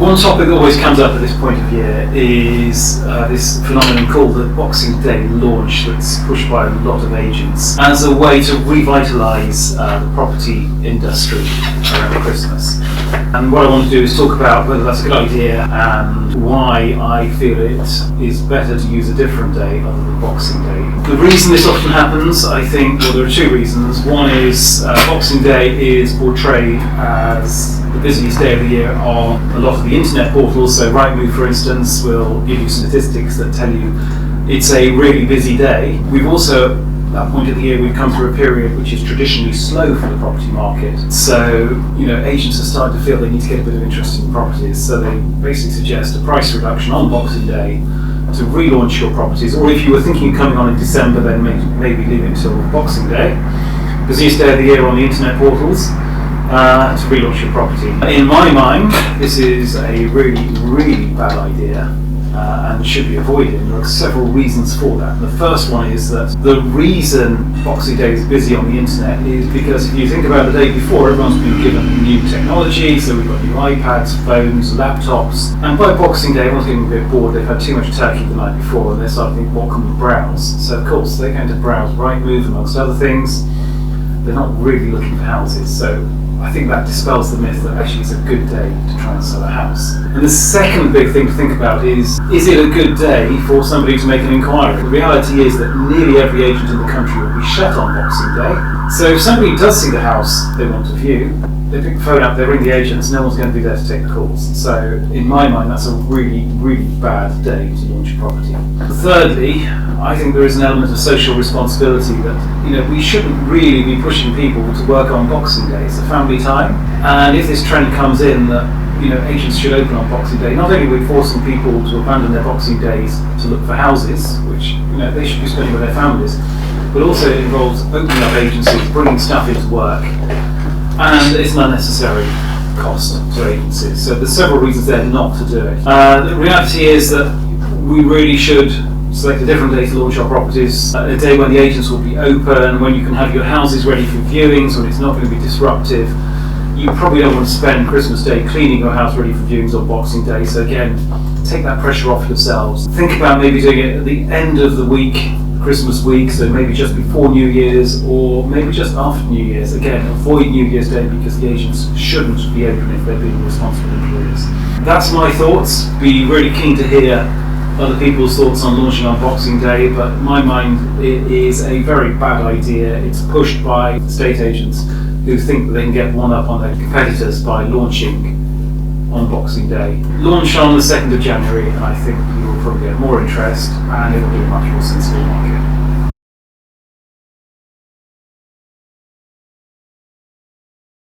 One topic that always comes up at this point of year is this phenomenon called the Boxing Day launch that's pushed by a lot of agents as a way to revitalise the property industry around Christmas. And what I want to do is talk about whether that's a good idea and why I feel it is better to use a different day other than Boxing Day. The reason this often happens, I think, well, there are two reasons. One is Boxing Day is portrayed as the busiest day of the year on a lot of the internet portals. So Rightmove, for instance, will give you statistics that tell you it's a really busy day. We've also, at that point of the year, we've come through a period which is traditionally slow for the property market. So, agents are starting to feel they need to get a bit of interest in properties. So they basically suggest a price reduction on Boxing Day to relaunch your properties. Or if you were thinking of coming on in December, then maybe leave it until Boxing Day, busiest day of the year on the internet portals, to relaunch your property. In my mind, this is a really, really bad idea and should be avoided. There are several reasons for that. The first one is that the reason Boxing Day is busy on the internet is because if you think about the day before, everyone's been given new technology, so we've got new iPads, phones, laptops, and by Boxing Day everyone's getting a bit bored. They've had too much turkey the night before and they're starting to think, what can we browse? So of course they're going to browse Rightmove amongst other things. They're not really looking for houses, so I think that dispels the myth that actually it's a good day to try and sell a house. And the second big thing to think about is it a good day for somebody to make an inquiry? The reality is that nearly every agent in the country will be shut on Boxing Day. So if somebody does see the house they want to view, they pick the phone up, they ring the agents, no one's going to be there to take the calls. So in my mind, that's a really, really bad day to launch a property. Thirdly, I think there is an element of social responsibility that we shouldn't really be pushing people to work on Boxing Day. It's a family time, and if this trend comes in that agents should open on Boxing Day, not only are we forcing people to abandon their Boxing Days to look for houses, which they should be spending with their families, but also it involves opening up agencies, bringing staff into work, and it's an unnecessary cost to agencies. So there's several reasons there not to do it. The reality is that we really should select a different day to launch our properties, a day when the agents will be open, when you can have your houses ready for viewings, when it's not going to be disruptive. You probably don't want to spend Christmas Day cleaning your house ready for viewings on Boxing Day, so again, take that pressure off yourselves. Think about maybe doing it at the end of the week, Christmas week, so maybe just before New Year's or maybe just after New Year's. Again, avoid New Year's Day because the agents shouldn't be open if they're being responsible employers. That's my thoughts. Be really keen to hear other people's thoughts on launching on Boxing Day, but in my mind it is a very bad idea. It's pushed by estate agents who think that they can get one up on their competitors by launching on Boxing Day. Launch on the 2nd of January and I think you will probably get more interest and it will be a much more sensible market.